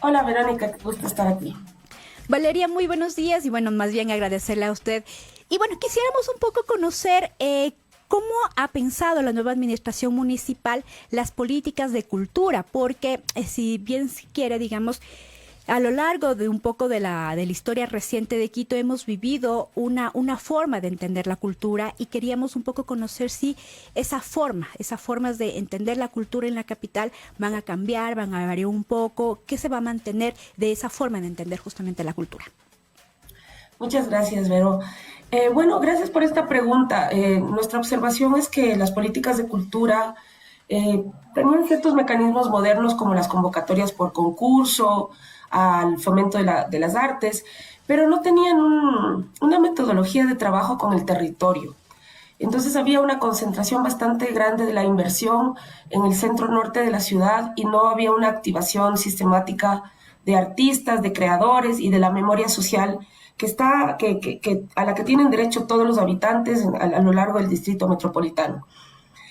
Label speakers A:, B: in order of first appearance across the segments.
A: Hola Verónica, qué gusto estar aquí.
B: Valeria, muy buenos días y bueno, más bien agradecerle a usted. Y bueno, quisiéramos un poco conocer cómo ha pensado la nueva administración municipal las políticas de cultura, porque si bien si quiere, digamos, a lo largo de un poco de la historia reciente de Quito hemos vivido una forma de entender la cultura y queríamos un poco conocer si esas formas de entender la cultura en la capital van a cambiar, van a variar un poco, qué se va a mantener de esa forma de entender justamente la cultura.
A: Muchas gracias, Vero. Bueno, gracias por esta pregunta. Nuestra observación es que las políticas de cultura eh, tenían ciertos mecanismos modernos como las convocatorias por concurso, al fomento de las artes, pero no tenían una metodología de trabajo con el territorio. Entonces había una concentración bastante grande de la inversión en el centro norte de la ciudad y no había una activación sistemática de artistas, de creadores y de la memoria social a la que tienen derecho todos los habitantes a lo largo del distrito metropolitano.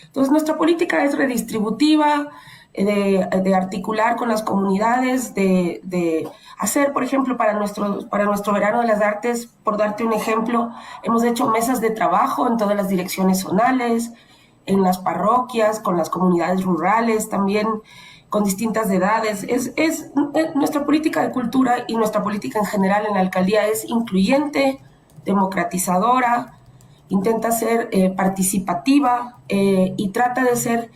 A: Entonces, nuestra política es redistributiva, de articular con las comunidades, de hacer, por ejemplo, para nuestro verano de las artes, por darte un ejemplo, hemos hecho mesas de trabajo en todas las direcciones zonales, en las parroquias, con las comunidades rurales, también con distintas edades. Nuestra política de cultura y nuestra política en general en la alcaldía es incluyente, democratizadora, intenta ser participativa y trata de ser,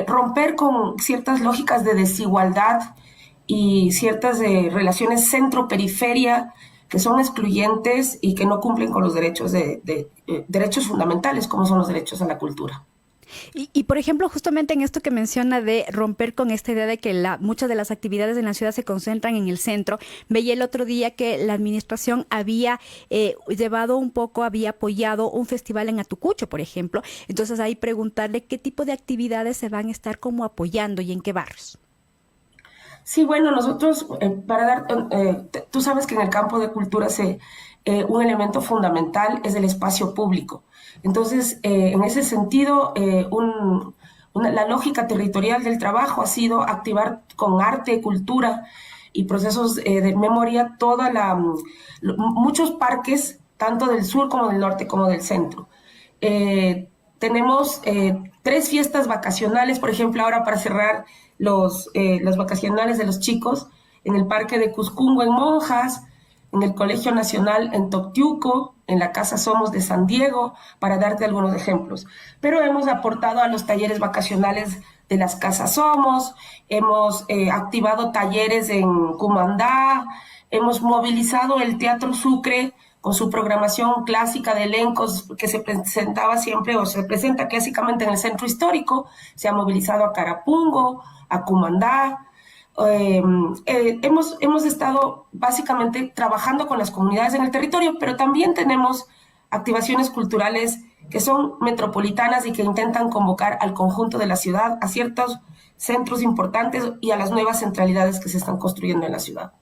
A: romper con ciertas lógicas de desigualdad y ciertas relaciones centro-periferia que son excluyentes y que no cumplen con los derechos, derechos fundamentales como son los derechos a la cultura.
B: Por ejemplo, justamente en esto que menciona de romper con esta idea de que muchas de las actividades en la ciudad se concentran en el centro, veía el otro día que la administración había llevado un poco, había apoyado un festival en Atucucho, por ejemplo. Entonces ahí preguntarle qué tipo de actividades se van a estar como apoyando y en qué barrios.
A: Sí, bueno, nosotros, tú sabes que en el campo de cultura un elemento fundamental es el espacio público. Entonces, en ese sentido, la lógica territorial del trabajo ha sido activar con arte, cultura y procesos de memoria muchos parques, tanto del sur como del norte como del centro. Tenemos tres fiestas vacacionales, por ejemplo, ahora para cerrar las vacacionales de los chicos, en el Parque de Cuscungo en Monjas, en el Colegio Nacional en Toctiuco, en la Casa Somos de San Diego, para darte algunos ejemplos. Pero hemos aportado a los talleres vacacionales de las Casas Somos, hemos activado talleres en Cumandá, hemos movilizado el Teatro Sucre con su programación clásica de elencos que se presentaba siempre o se presenta clásicamente en el centro histórico, se ha movilizado a Carapungo, a Cumandá. Hemos estado básicamente trabajando con las comunidades en el territorio, pero también tenemos activaciones culturales que son metropolitanas y que intentan convocar al conjunto de la ciudad, a ciertos centros importantes y a las nuevas centralidades que se están construyendo en la ciudad.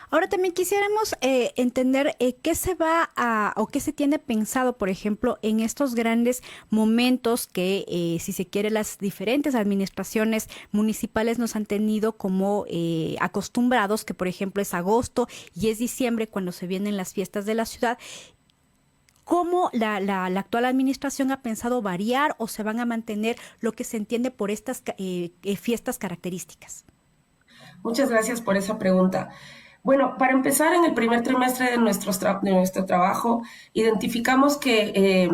B: Ahora también quisiéramos entender qué se va a o qué se tiene pensado, por ejemplo, en estos grandes momentos que, si se quiere, las diferentes administraciones municipales nos han tenido como acostumbrados, que por ejemplo es agosto y es diciembre cuando se vienen las fiestas de la ciudad. ¿Cómo la actual administración ha pensado variar o se van a mantener lo que se entiende por estas fiestas características?
A: Muchas gracias por esa pregunta. Bueno, para empezar, en el primer trimestre de nuestro trabajo, identificamos que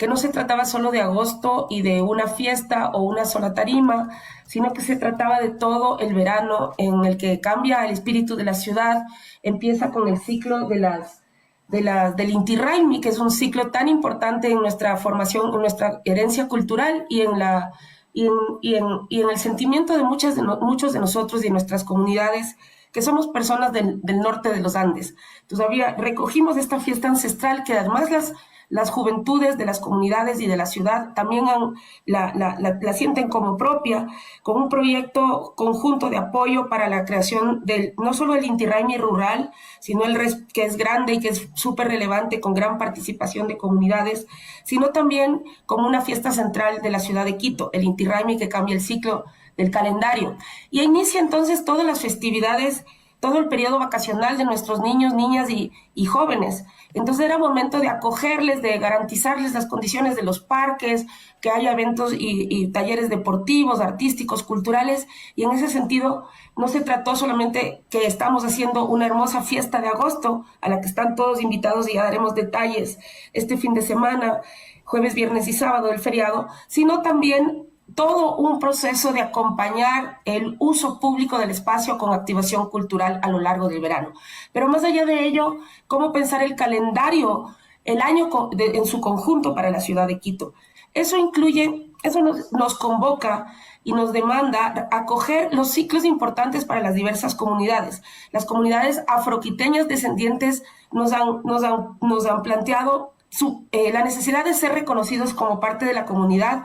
A: no se trataba solo de agosto y de una fiesta o una sola tarima, sino que se trataba de todo el verano en el que cambia el espíritu de la ciudad, empieza con el ciclo del Inti Raymi, que es un ciclo tan importante en nuestra formación, en nuestra herencia cultural y en el sentimiento de muchos de nosotros y de nuestras comunidades que somos personas del norte de los Andes. Todavía recogimos esta fiesta ancestral que además las juventudes de las comunidades y de la ciudad también la sienten como propia, con un proyecto conjunto de apoyo para la creación no solo el Inti Raymi rural, sino que es grande y que es súper relevante, con gran participación de comunidades, sino también como una fiesta central de la ciudad de Quito, el Inti Raymi que cambia el ciclo del calendario. Y inicia entonces todas las festividades, todo el periodo vacacional de nuestros niños, niñas y jóvenes. Entonces era momento de acogerles, de garantizarles las condiciones de los parques, que haya eventos y talleres deportivos, artísticos, culturales, y en ese sentido no se trató solamente que estamos haciendo una hermosa fiesta de agosto, a la que están todos invitados y ya daremos detalles este fin de semana, jueves, viernes y sábado del feriado, sino también todo un proceso de acompañar el uso público del espacio con activación cultural a lo largo del verano. Pero más allá de ello, cómo pensar el calendario, el año en su conjunto para la ciudad de Quito. Eso incluye, eso nos convoca y nos demanda acoger los ciclos importantes para las diversas comunidades. Las comunidades afroquiteñas descendientes nos han planteado la necesidad de ser reconocidos como parte de la comunidad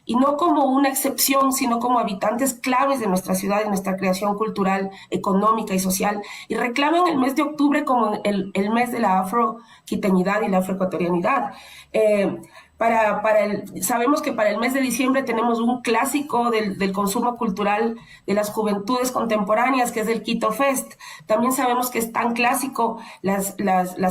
A: y no como una excepción, sino como habitantes claves de nuestra ciudad y nuestra creación cultural, económica y social, y reclaman el mes de octubre como el mes de la afroquiteñidad y la afroecuatorianidad. Sabemos que para el mes de diciembre tenemos un clásico del consumo cultural de las juventudes contemporáneas, que es el Quito Fest. También sabemos que es tan clásico las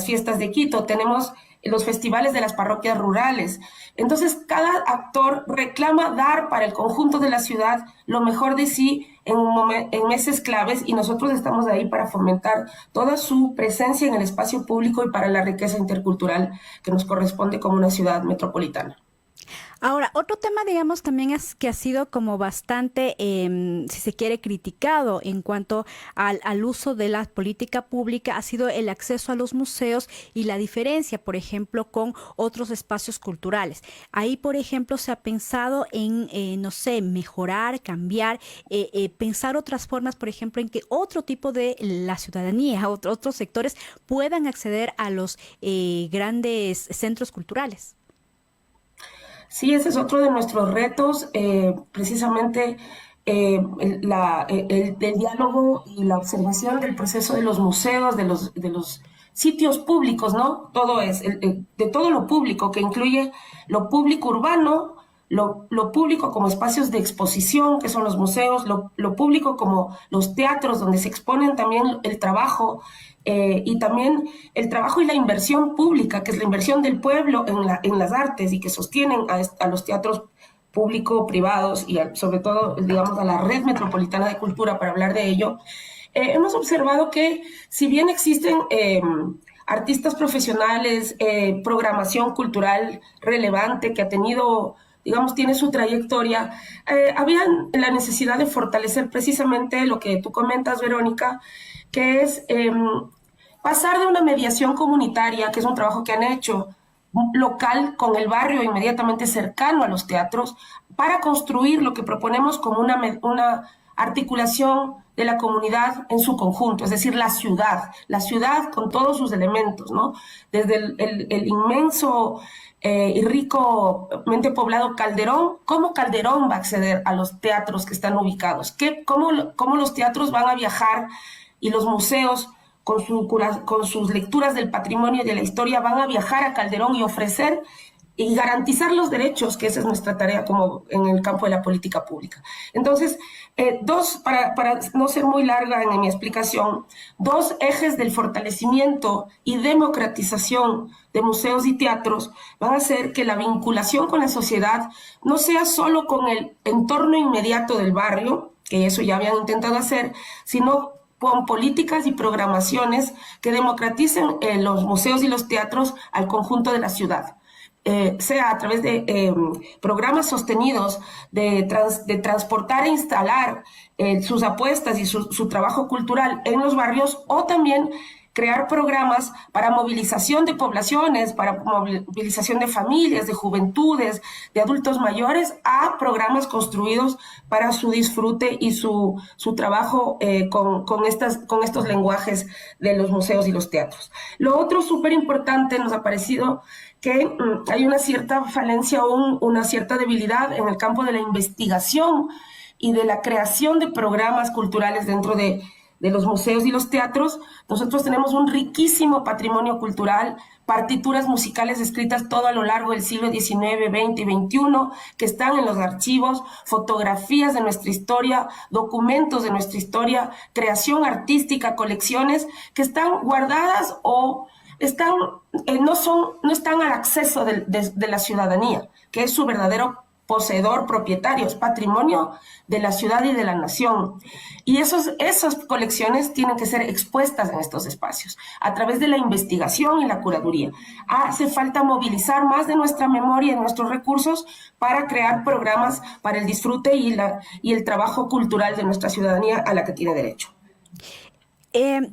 A: fiestas de Quito. Tenemos los festivales de las parroquias rurales. Entonces, cada actor reclama dar para el conjunto de la ciudad lo mejor de sí en meses claves, y nosotros estamos ahí para fomentar toda su presencia en el espacio público y para la riqueza intercultural que nos corresponde como una ciudad metropolitana.
B: Ahora, otro tema, digamos, también es que ha sido como bastante, si se quiere, criticado en cuanto al uso de la política pública, ha sido el acceso a los museos y la diferencia, por ejemplo, con otros espacios culturales. Ahí, por ejemplo, se ha pensado en, no sé, mejorar, cambiar, pensar otras formas, por ejemplo, en que otro tipo de la ciudadanía, otros sectores puedan acceder a los grandes centros culturales.
A: Sí, ese es otro de nuestros retos, precisamente el diálogo y la observación del proceso de los museos, de los sitios públicos, ¿no? Todo es, de todo lo público, que incluye lo público urbano, lo público como espacios de exposición, que son los museos, lo público como los teatros, donde se exponen también el trabajo, y también el trabajo y la inversión pública, que es la inversión del pueblo en las artes y que sostienen a los teatros público-privados y sobre todo, digamos, a la red metropolitana de cultura, para hablar de ello. Hemos observado que si bien existen artistas profesionales, programación cultural relevante que ha tenido, digamos, tiene su trayectoria, había la necesidad de fortalecer precisamente lo que tú comentas, Verónica, que es pasar de una mediación comunitaria, que es un trabajo que han hecho local con el barrio inmediatamente cercano a los teatros, para construir lo que proponemos como una articulación de la comunidad en su conjunto, es decir, la ciudad con todos sus elementos, ¿no? Desde el inmenso y ricamente poblado Calderón. ¿Cómo Calderón va a acceder a los teatros que están ubicados? ¿Cómo los teatros van a viajar y los museos con sus lecturas del patrimonio y de la historia van a viajar a Calderón y ofrecer y garantizar los derechos, que esa es nuestra tarea como en el campo de la política pública? Entonces, para no ser muy larga en mi explicación, dos ejes del fortalecimiento y democratización de museos y teatros van a hacer que la vinculación con la sociedad no sea solo con el entorno inmediato del barrio, que eso ya habían intentado hacer, sino con políticas y programaciones que democraticen los museos y los teatros al conjunto de la ciudad. Sea a través de programas sostenidos de transportar e instalar sus apuestas y su trabajo cultural en los barrios, o también crear programas para movilización de poblaciones, para movilización de familias, de juventudes, de adultos mayores, a programas construidos para su disfrute y su trabajo con estos lenguajes de los museos y los teatros. Lo otro súper importante nos ha parecido que hay una cierta falencia o una cierta debilidad en el campo de la investigación y de la creación de programas culturales dentro de de los museos y los teatros, nosotros tenemos un riquísimo patrimonio cultural, partituras musicales escritas todo a lo largo del siglo XIX, XX y XXI, que están en los archivos, fotografías de nuestra historia, documentos de nuestra historia, creación artística, colecciones que están guardadas o están, no están al acceso de la ciudadanía, que es su verdadero poseedor, propietario, es patrimonio de la ciudad y de la nación. Y esas colecciones tienen que ser expuestas en estos espacios a través de la investigación y la curaduría. Hace falta movilizar más de nuestra memoria y nuestros recursos para crear programas para el disfrute y el trabajo cultural de nuestra ciudadanía a la que tiene derecho.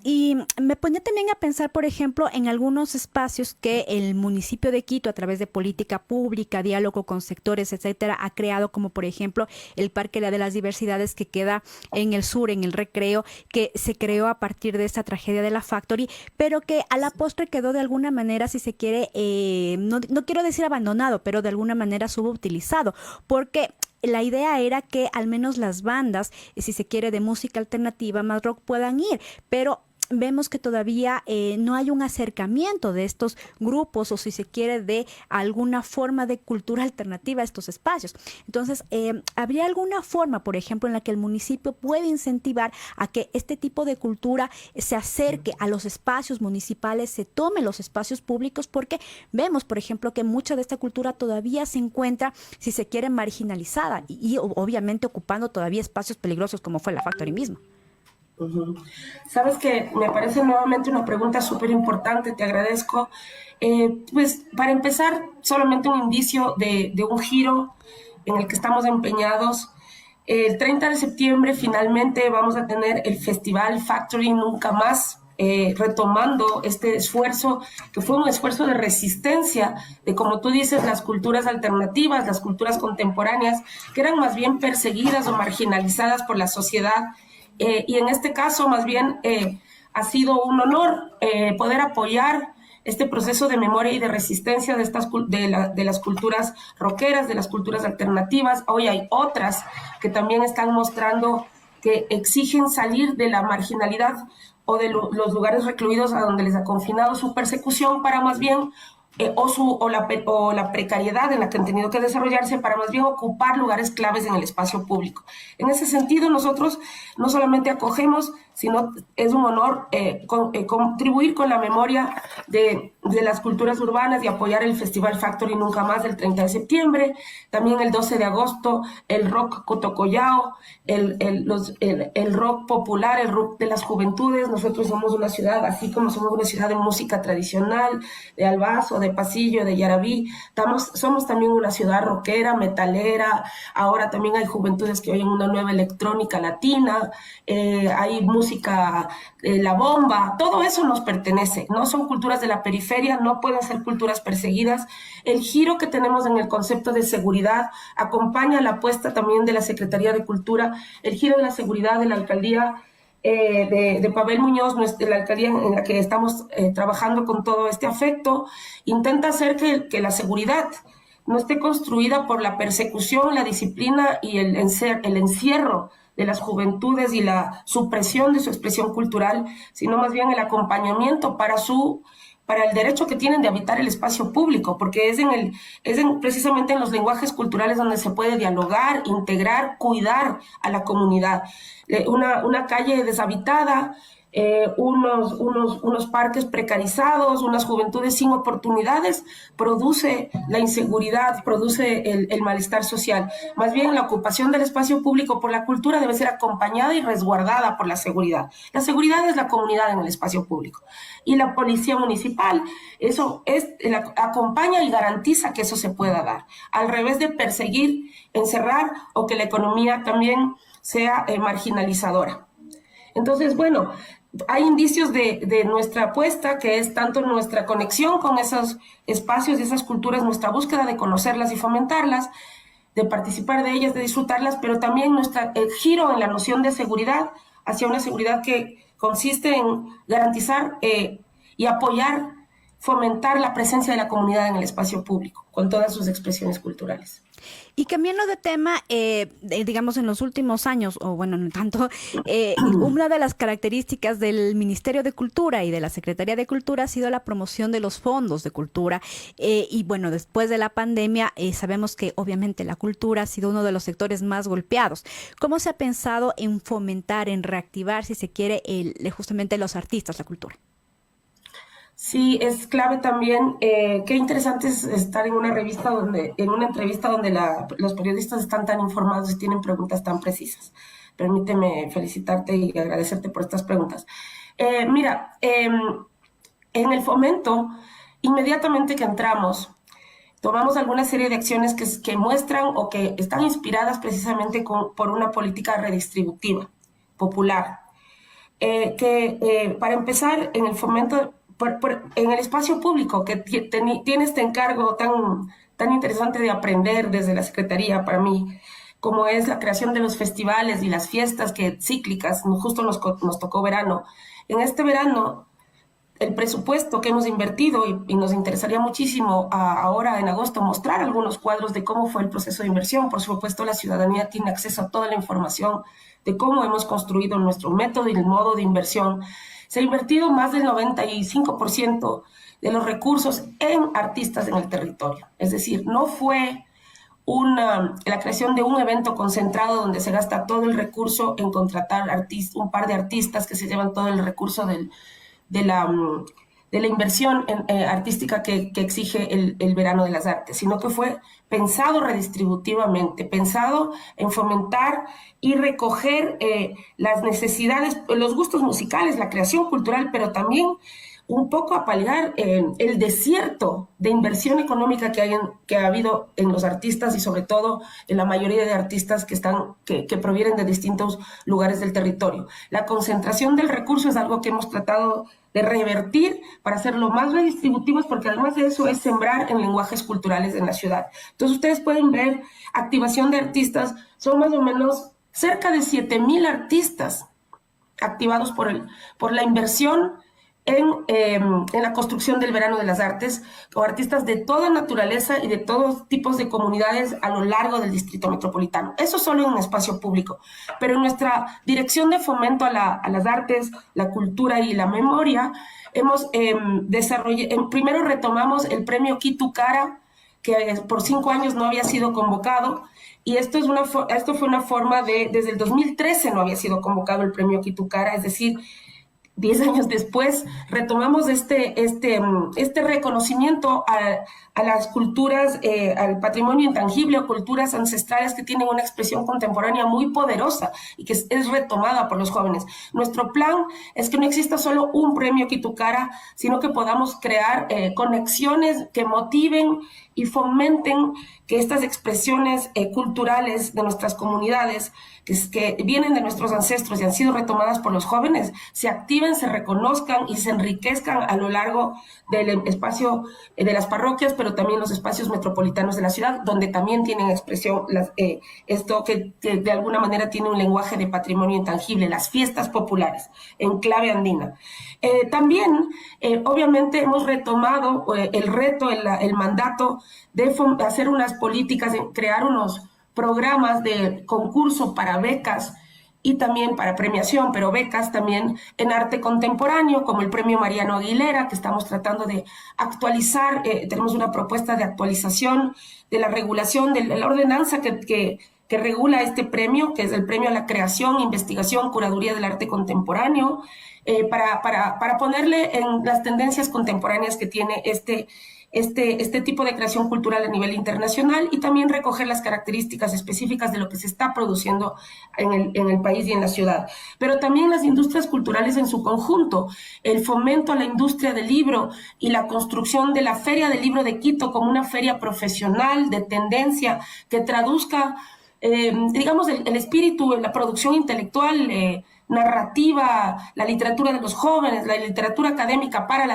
B: Y me ponía también a pensar, por ejemplo, en algunos espacios que el municipio de Quito, a través de política pública, diálogo con sectores, etcétera, ha creado, como por ejemplo el Parque de las Diversidades que queda en el sur, en el Recreo, que se creó a partir de esta tragedia de la Factory, pero que a la postre quedó de alguna manera, si se quiere, no quiero decir abandonado, pero de alguna manera subutilizado, porque la idea era que al menos las bandas, si se quiere, de música alternativa, más rock, puedan ir, pero vemos que todavía no hay un acercamiento de estos grupos o si se quiere de alguna forma de cultura alternativa a estos espacios. Entonces, ¿habría alguna forma, por ejemplo, en la que el municipio puede incentivar a que este tipo de cultura se acerque a los espacios municipales, se tome los espacios públicos? Porque vemos, por ejemplo, que mucha de esta cultura todavía se encuentra, si se quiere, marginalizada y obviamente ocupando todavía espacios peligrosos como fue la Factory misma.
A: Sabes que me parece nuevamente una pregunta súper importante, te agradezco. Pues para empezar, solamente un indicio de un giro en el que estamos empeñados. El 30 de septiembre finalmente vamos a tener el Festival Factory Nunca Más, retomando este esfuerzo, que fue un esfuerzo de resistencia de, como tú dices, las culturas alternativas, las culturas contemporáneas, que eran más bien perseguidas o marginalizadas por la sociedad. Y en este caso, más bien, ha sido un honor poder apoyar este proceso de memoria y de resistencia de las culturas rockeras, de las culturas alternativas. Hoy hay otras que también están mostrando que exigen salir de la marginalidad o de los lugares recluidos a donde les ha confinado su persecución para más bien o la precariedad en la que han tenido que desarrollarse para más bien ocupar lugares claves en el espacio público. En ese sentido, nosotros no solamente acogemos, sino es un honor contribuir con la memoria de las culturas urbanas y apoyar el Festival Factory Nunca Más del 30 de septiembre, también el 12 de agosto, el rock cotocollao, el rock popular, el rock de las juventudes. Nosotros somos una ciudad, así como somos una ciudad de música tradicional, de albazo, de pasillo, de yarabí, somos también una ciudad rockera, metalera. Ahora también hay juventudes que oyen una nueva electrónica latina, hay música, la bomba, todo eso nos pertenece, no son culturas de la periferia, no pueden ser culturas perseguidas. El giro que tenemos en el concepto de seguridad acompaña la apuesta también de la Secretaría de Cultura, el giro de la seguridad de la alcaldía de Pavel Muñoz, la alcaldía en la que estamos trabajando con todo este afecto, intenta hacer que la seguridad no esté construida por la persecución, la disciplina y el encierro de las juventudes y la supresión de su expresión cultural, sino más bien el acompañamiento para el derecho que tienen de habitar el espacio público, porque es precisamente en los lenguajes culturales donde se puede dialogar, integrar, cuidar a la comunidad. Una calle deshabitada, unos parques precarizados, unas juventudes sin oportunidades, produce la inseguridad, produce el malestar social. Más bien, la ocupación del espacio público por la cultura debe ser acompañada y resguardada por la seguridad. La seguridad es la comunidad en el espacio público. Y la policía municipal, acompaña y garantiza que eso se pueda dar. Al revés de perseguir, encerrar o que la economía también sea marginalizadora. Entonces, bueno, hay indicios de nuestra apuesta, que es tanto nuestra conexión con esos espacios y esas culturas, nuestra búsqueda de conocerlas y fomentarlas, de participar de ellas, de disfrutarlas, pero también el giro en la noción de seguridad hacia una seguridad que consiste en garantizar y apoyar fomentar la presencia de la comunidad en el espacio público, con todas sus expresiones culturales.
B: Y cambiando de tema, digamos en los últimos años, o bueno, no tanto, una de las características del Ministerio de Cultura y de la Secretaría de Cultura ha sido la promoción de los fondos de cultura. Y bueno, después de la pandemia, sabemos que obviamente la cultura ha sido uno de los sectores más golpeados. ¿Cómo se ha pensado en fomentar, en reactivar, si se quiere, justamente los artistas, la cultura?
A: Sí, es clave también. Qué interesante es estar en una revista en una entrevista donde los periodistas están tan informados y tienen preguntas tan precisas. Permíteme felicitarte y agradecerte por estas preguntas. Mira, en el fomento, inmediatamente que entramos, tomamos alguna serie de acciones que muestran o que están inspiradas precisamente por una política redistributiva, popular. Para empezar, en el fomento en el espacio público, que tiene este encargo tan interesante de aprender desde la Secretaría para mí, como es la creación de los festivales y las fiestas cíclicas, justo nos tocó verano. En este verano, el presupuesto que hemos invertido, y nos interesaría muchísimo ahora en agosto mostrar algunos cuadros de cómo fue el proceso de inversión. Por supuesto, la ciudadanía tiene acceso a toda la información de cómo hemos construido nuestro método y el modo de inversión. Se ha invertido más del 95% de los recursos en artistas en el territorio. Es decir, no fue la creación de un evento concentrado donde se gasta todo el recurso en contratar un par de artistas que se llevan todo el recurso de la inversión artística que exige el verano de las artes, sino que fue pensado redistributivamente, pensado en fomentar y recoger las necesidades, los gustos musicales, la creación cultural, pero también un poco a paliar el desierto de inversión económica que ha habido en los artistas y sobre todo en la mayoría de artistas que provienen de distintos lugares del territorio. La concentración del recurso es algo que hemos tratado de revertir para hacerlo más redistributivos, porque además de eso es sembrar en lenguajes culturales en la ciudad. Entonces ustedes pueden ver activación de artistas, son más o menos cerca de 7,000 artistas activados por la inversión en la construcción del verano de las artes, o artistas de toda naturaleza y de todos tipos de comunidades a lo largo del distrito metropolitano. Eso solo en un espacio público, pero en nuestra dirección de fomento a las artes, la cultura y la memoria, hemos desarrollado, primero retomamos el premio Kitu Cara, que por 5 años no había sido convocado, y esto fue una forma desde el 2013 no había sido convocado el premio Kitu Cara, es decir, 10 años después retomamos este reconocimiento a las culturas, al patrimonio intangible o culturas ancestrales que tienen una expresión contemporánea muy poderosa y que es retomada por los jóvenes. Nuestro plan es que no exista solo un premio Kitu Cara, sino que podamos crear conexiones que motiven y fomenten que estas expresiones culturales de nuestras comunidades, que vienen de nuestros ancestros y han sido retomadas por los jóvenes, se activen, se reconozcan y se enriquezcan a lo largo del espacio de las parroquias, pero también los espacios metropolitanos de la ciudad, donde también tienen expresión esto que de alguna manera tiene un lenguaje de patrimonio intangible, las fiestas populares en clave andina. También, obviamente, hemos retomado el reto, el mandato de hacer unas políticas, de crear unos programas de concurso para becas y también para premiación, pero becas también en arte contemporáneo, como el premio Mariano Aguilera, que estamos tratando de actualizar. Tenemos una propuesta de actualización de la regulación, de la ordenanza que regula este premio, que es el premio a la creación, investigación, curaduría del arte contemporáneo, para ponerle en las tendencias contemporáneas que tiene este tipo de creación cultural a nivel internacional, y también recoger las características específicas de lo que se está produciendo en el país y en la ciudad. Pero también las industrias culturales en su conjunto, el fomento a la industria del libro y la construcción de la Feria del Libro de Quito como una feria profesional de tendencia que traduzca, digamos, el espíritu, la producción intelectual narrativa, la literatura de los jóvenes, la literatura académica para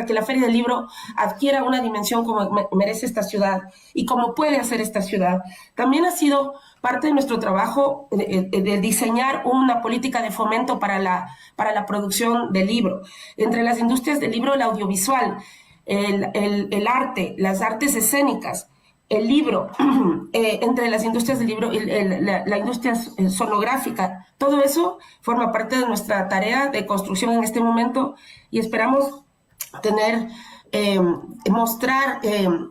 A: que la Feria del Libro adquiera una dimensión como merece esta ciudad y como puede hacer esta ciudad. También ha sido parte de nuestro trabajo de diseñar una política de fomento para la producción del libro. Entre las industrias del libro, el audiovisual, el arte, las artes escénicas, el libro, entre las industrias del libro, la industria sonográfica, todo eso forma parte de nuestra tarea de construcción en este momento y esperamos tener, mostrar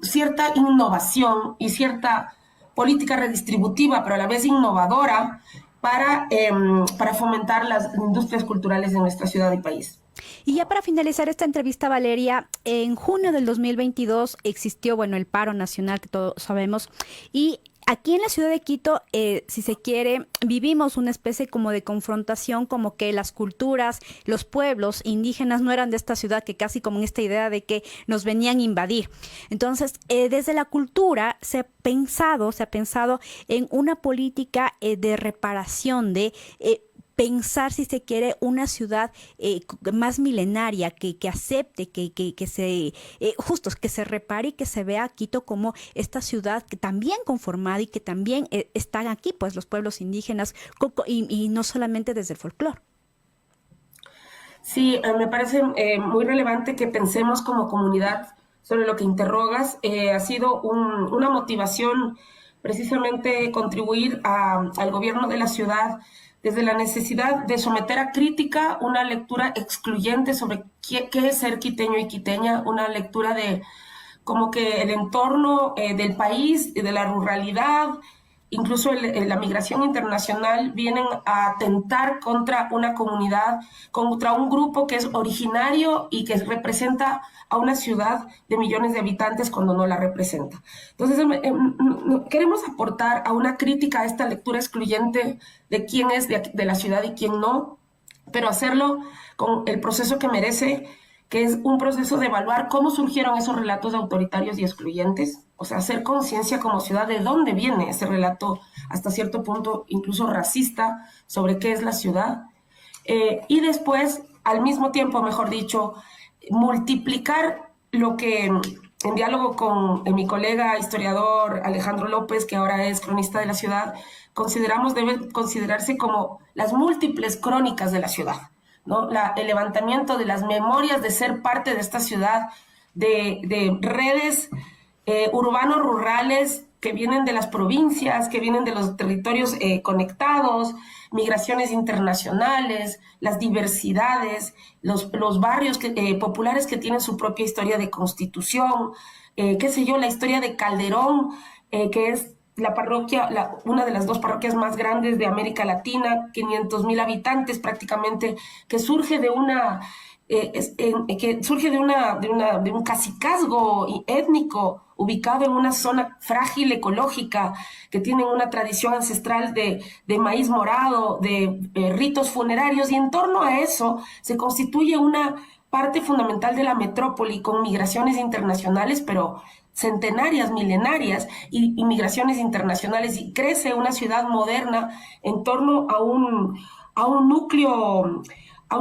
A: cierta innovación y cierta política redistributiva, pero a la vez innovadora para fomentar las industrias culturales de nuestra ciudad y país.
B: Y ya para finalizar esta entrevista, Valeria, en junio del 2022 existió, bueno, el paro nacional que todos sabemos, y aquí en la ciudad de Quito, si se quiere, vivimos una especie como de confrontación, como que las culturas, los pueblos indígenas no eran de esta ciudad, que casi como en esta idea de que nos venían a invadir. Entonces, desde la cultura se ha pensado en una política de reparación, de pensar, si se quiere, una ciudad más milenaria, que acepte, que se repare y que se vea a Quito como esta ciudad que también conformada y que también están aquí, pues, los pueblos indígenas, y no solamente desde el folclore.
A: Sí, me parece muy relevante que pensemos como comunidad sobre lo que interrogas. Ha sido una motivación precisamente contribuir al gobierno de la ciudad desde la necesidad de someter a crítica una lectura excluyente sobre qué es ser quiteño y quiteña, una lectura de como que el entorno del país, de la ruralidad, incluso la migración internacional, vienen a atentar contra una comunidad, contra un grupo que es originario y que representa a una ciudad de millones de habitantes cuando no la representa. Entonces, queremos aportar a una crítica a esta lectura excluyente de quién es de la ciudad y quién no, pero hacerlo con el proceso que merece, que es un proceso de evaluar cómo surgieron esos relatos autoritarios y excluyentes, o sea, hacer conciencia como ciudad de dónde viene ese relato, hasta cierto punto incluso racista, sobre qué es la ciudad, y después, al mismo tiempo, mejor dicho, multiplicar lo que, en diálogo con mi colega historiador Alejandro López, que ahora es cronista de la ciudad, consideramos debe considerarse como las múltiples crónicas de la ciudad, ¿no? El levantamiento de las memorias de ser parte de esta ciudad, de redes urbanos rurales que vienen de las provincias, que vienen de los territorios conectados, migraciones internacionales, las diversidades, los barrios populares que tienen su propia historia de constitución, qué sé yo, la historia de Calderón, que es la parroquia, una de las dos parroquias más grandes de América Latina, 500,000 habitantes prácticamente, que surge de un cacicazgo étnico ubicado en una zona frágil ecológica, que tienen una tradición ancestral de maíz morado, de ritos funerarios, y en torno a eso se constituye una parte fundamental de la metrópoli con migraciones internacionales, pero centenarias, milenarias, y migraciones internacionales, y crece una ciudad moderna en torno a un núcleo, a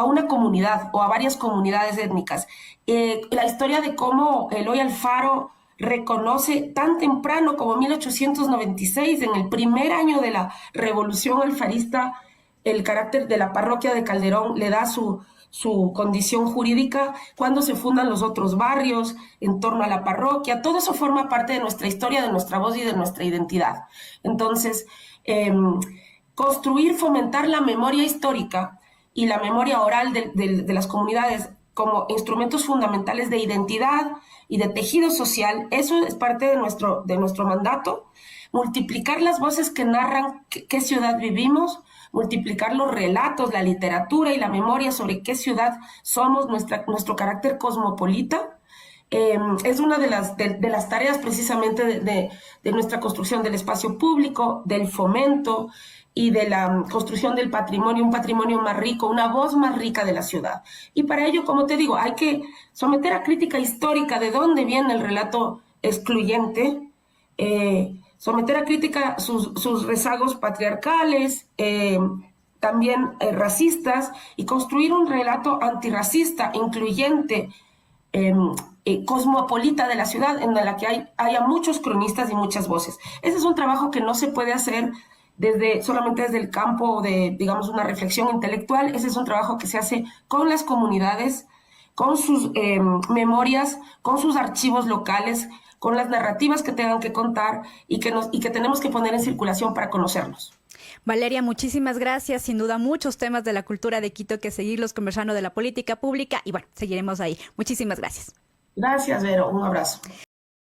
A: una comunidad o a varias comunidades étnicas. La historia de cómo Eloy Alfaro reconoce tan temprano como 1896, en el primer año de la revolución alfarista, el carácter de la parroquia de Calderón, le da su condición jurídica, cuando se fundan los otros barrios en torno a la parroquia. Todo eso forma parte de nuestra historia, de nuestra voz y de nuestra identidad. Entonces, construir, fomentar la memoria histórica y la memoria oral de las comunidades como instrumentos fundamentales de identidad y de tejido social, eso es parte de nuestro mandato. Multiplicar las voces que narran qué ciudad vivimos, multiplicar los relatos, la literatura y la memoria sobre qué ciudad somos, nuestro carácter cosmopolita. Es una de las tareas precisamente de nuestra construcción del espacio público, del fomento y de la construcción del patrimonio, un patrimonio más rico, una voz más rica de la ciudad. Y para ello, como te digo, hay que someter a crítica histórica de dónde viene el relato excluyente, someter a crítica sus rezagos patriarcales, también racistas y construir un relato antirracista, incluyente, cosmopolita de la ciudad, en la que haya muchos cronistas y muchas voces. Ese es un trabajo que no se puede hacer solamente desde el campo de, digamos, una reflexión intelectual. Ese es un trabajo que se hace con las comunidades, con sus memorias, con sus archivos locales, con las narrativas que tengan que contar y que tenemos que poner en circulación para conocernos.
B: Valeria, muchísimas gracias. Sin duda, muchos temas de la cultura de Quito que seguirlos conversando de la política pública y bueno, seguiremos ahí. Muchísimas gracias.
A: Gracias, Vero. Un abrazo.